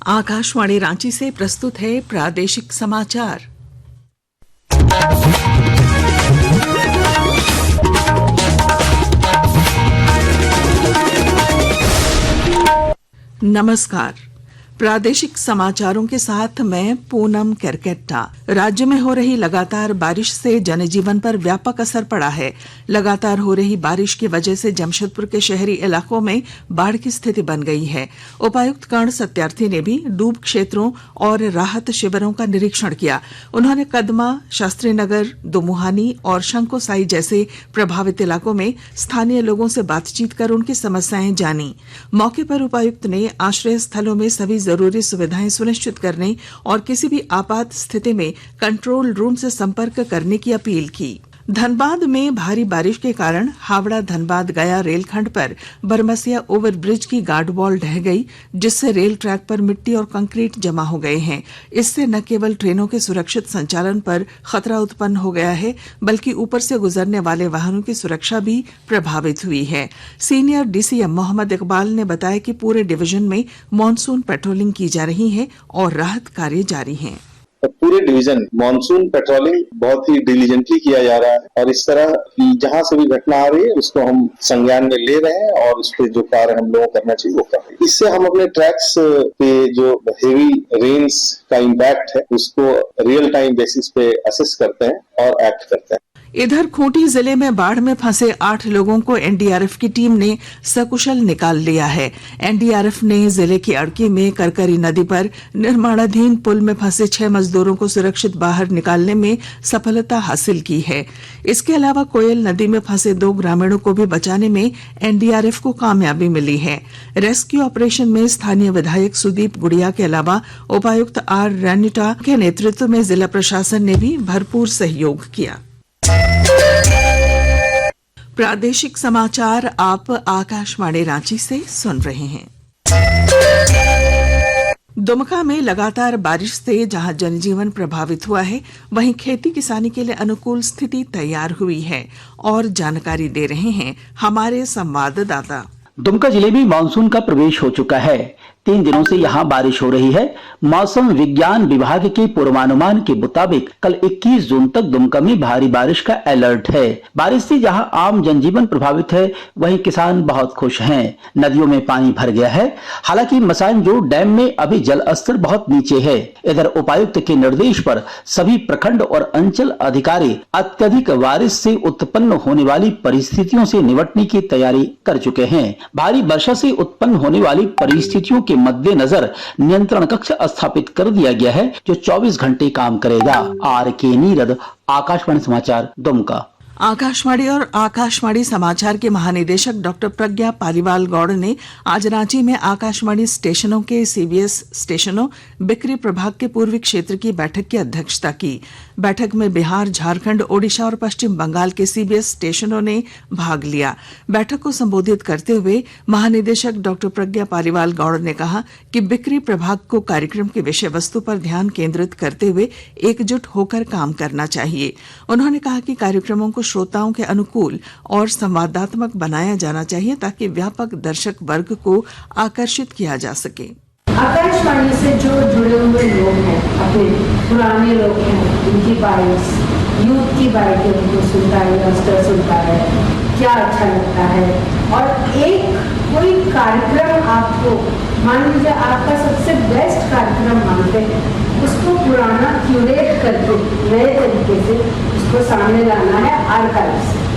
आकाशवाणी रांची से प्रस्तुत है प्रादेशिक समाचार। नमस्कार, प्रादेशिक समाचारों के साथ मैं पूनम केरकेट्टा। राज्य में हो रही लगातार बारिश से जनजीवन पर व्यापक असर पड़ा है। लगातार हो रही बारिश की वजह से जमशेदपुर के शहरी इलाकों में बाढ़ की स्थिति बन गई है। उपायुक्त कर्ण सत्यार्थी ने भी डूब क्षेत्रों और राहत शिविरों का निरीक्षण किया। उन्होंने कदमा, शास्त्री नगर, दुमुहानी और शंकुसाई जैसे प्रभावित इलाकों में स्थानीय लोगों से बातचीत कर उनकी समस्याएं जानी। मौके पर उपायुक्त ने आश्रय स्थलों में सभी जरूरी सुविधाएं सुनिश्चित करने और किसी भी आपात स्थिति में कंट्रोल रूम से संपर्क करने की अपील की। धनबाद में भारी बारिश के कारण हावड़ा धनबाद गया रेलखंड पर बरमसिया ओवरब्रिज की गार्ड वॉल ढह गई, जिससे रेल ट्रैक पर मिट्टी और कंक्रीट जमा हो गए हैं। इससे न केवल ट्रेनों के सुरक्षित संचालन पर खतरा उत्पन्न हो गया है, बल्कि ऊपर से गुजरने वाले वाहनों की सुरक्षा भी प्रभावित हुई है। सीनियर डीसीएम मोहम्मद इकबाल ने बताया कि पूरे डिवीजन में मॉनसून पेट्रोलिंग की जा रही है और राहत कार्य जारी है। पूरे डिवीजन मॉनसून पेट्रोलिंग बहुत ही डिलीजेंटली किया जा रहा है और इस तरह जहां से भी घटना आ रही है उसको हम संज्ञान में ले रहे हैं और उस पर जो कार्य हम लोगों को करना चाहिए वो कर रहे हैं। इससे हम अपने ट्रैक्स पे जो हेवी रेन्स का इम्पैक्ट है उसको रियल टाइम बेसिस पे असेस करते हैं और एक्ट करते हैं। इधर खूंटी जिले में बाढ़ में फंसे 8 लोगों को एनडीआरएफ की टीम ने सकुशल निकाल लिया है। एनडीआरएफ ने जिले की अड़की में करकरी नदी पर निर्माणाधीन पुल में फंसे 6 मजदूरों को सुरक्षित बाहर निकालने में सफलता हासिल की है। इसके अलावा कोयल नदी में फंसे 2 ग्रामीणों को भी बचाने में एनडीआरएफ को कामयाबी मिली है। रेस्क्यू ऑपरेशन में स्थानीय विधायक सुदीप गुड़िया के अलावा उपायुक्त आर रैनिटा के नेतृत्व में जिला प्रशासन ने भी भरपूर सहयोग किया। प्रादेशिक समाचार आप आकाशवाणी रांची से सुन रहे हैं। दुमका में लगातार बारिश से जहां जनजीवन प्रभावित हुआ है, वहीं खेती किसानी के लिए अनुकूल स्थिति तैयार हुई है और जानकारी दे रहे हैं हमारे संवाददाता। दुमका जिले में मानसून का प्रवेश हो चुका है। 3 दिनों से यहाँ बारिश हो रही है। मौसम विज्ञान विभाग के पूर्वानुमान के मुताबिक कल 21 जून तक दुमका में भारी बारिश का अलर्ट है। बारिश से जहाँ आम जनजीवन प्रभावित है, वहीं किसान बहुत खुश हैं। नदियों में पानी भर गया है। हालांकि मसानजोर डैम में अभी जल स्तर बहुत नीचे है। इधर उपायुक्त के निर्देश पर सभी प्रखंड और अंचल अधिकारी अत्यधिक बारिश से उत्पन्न होने वाली परिस्थितियों से निपटने की तैयारी कर चुके हैं। भारी वर्षा से उत्पन्न होने वाली परिस्थितियों के मद्देनजर नियंत्रण कक्ष स्थापित कर दिया गया है, जो 24 घंटे काम करेगा। आर के नीरद, आकाशवाणी समाचार, दुमका। आकाशवाणी और आकाशवाणी समाचार के महानिदेशक डॉक्टर प्रज्ञा पालीवाल गौड़ ने आज रांची में आकाशवाणी स्टेशनों के सीबीएस स्टेशनों बिक्री प्रभाग के पूर्वी क्षेत्र की बैठक की अध्यक्षता की। बैठक में बिहार, झारखंड, ओडिशा और पश्चिम बंगाल के सीबीएस स्टेशनों ने भाग लिया। बैठक को संबोधित करते हुए महानिदेशक डॉक्टर प्रज्ञा पालीवाल गौड़ ने कहा कि बिक्री प्रभाग को कार्यक्रम की विषय वस्तु पर ध्यान केंद्रित करते हुए एकजुट होकर काम करना चाहिए। उन्होंने कहा कि कार्यक्रमों को श्रोताओं के अनुकूल और संवादात्मक बनाया जाना चाहिए, ताकि व्यापक दर्शक वर्ग को आकर्षित किया जा सके। आकाशवाणी से जो जुड़े हुए लोग हैं, अपने पुराने लोग हैं, उनकी बाइट्स, यूथ की बाइटें उनको सुनता है, यंगस्टर सुनता है, क्या अच्छा लगता है। और एक कोई कार्यक्रम आपको मान लीजिए आपका सबसे बेस्ट कार्यक्रम मानते हैं, उसको पुराना क्यूरेट करके नए तरीके से उसको सामने लाना है आर्काइव से।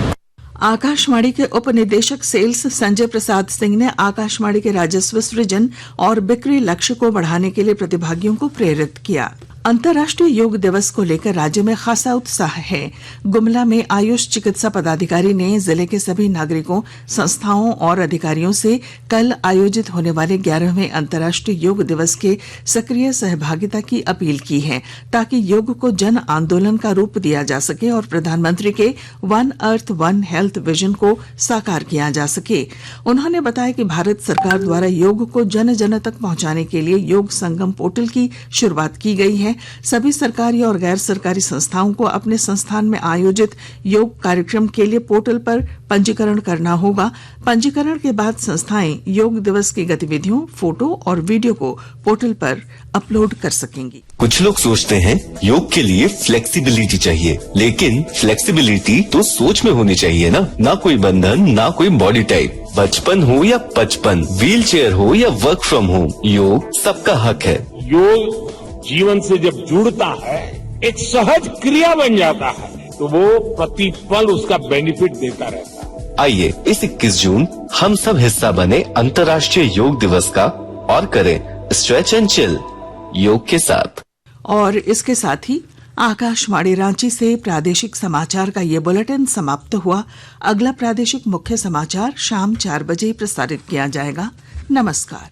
आकाशवाणी के उप निदेशक सेल्स संजय प्रसाद सिंह ने आकाशवाणी के राजस्व सृजन और बिक्री लक्ष्य को बढ़ाने के लिए प्रतिभागियों को प्रेरित किया। अंतर्राष्ट्रीय योग दिवस को लेकर राज्य में खासा उत्साह है। गुमला में आयुष चिकित्सा पदाधिकारी ने जिले के सभी नागरिकों, संस्थाओं और अधिकारियों से कल आयोजित होने वाले 11वें अंतर्राष्ट्रीय योग दिवस के सक्रिय सहभागिता की अपील की है, ताकि योग को जन आंदोलन का रूप दिया जा सके और प्रधानमंत्री के one earth one health vision को साकार किया जा सके। उन्होंने बताया कि भारत सरकार द्वारा योग को जन जन तक पहुंचाने के लिए योग संगम पोर्टल की शुरुआत की गई है, है सभी सरकारी और गैर सरकारी संस्थाओं को अपने संस्थान में आयोजित योग कार्यक्रम के लिए पोर्टल पर पंजीकरण करना होगा। पंजीकरण के बाद संस्थाएं योग दिवस की गतिविधियों, फोटो और वीडियो को पोर्टल पर अपलोड कर सकेंगी। कुछ लोग सोचते हैं योग के लिए फ्लेक्सिबिलिटी चाहिए, लेकिन फ्लेक्सिबिलिटी तो सोच में होनी चाहिए ना कोई बंधन, ना कोई बॉडी टाइप। बचपन हो या 55, व्हील चेयर हो या वर्क फ्रॉम होम, योग सबका हक है। योग जीवन से जब जुड़ता है, एक सहज क्रिया बन जाता है, तो वो प्रतिपल उसका बेनिफिट देता रहता है। आइए इस 21 जून हम सब हिस्सा बने अंतर्राष्ट्रीय योग दिवस का और करें स्ट्रेच एंड चिल योग के साथ। और इसके साथ ही आकाशवाणी रांची से प्रादेशिक समाचार का ये बुलेटिन समाप्त हुआ। अगला प्रादेशिक मुख्य समाचार शाम 4 बजे प्रसारित किया जाएगा। नमस्कार।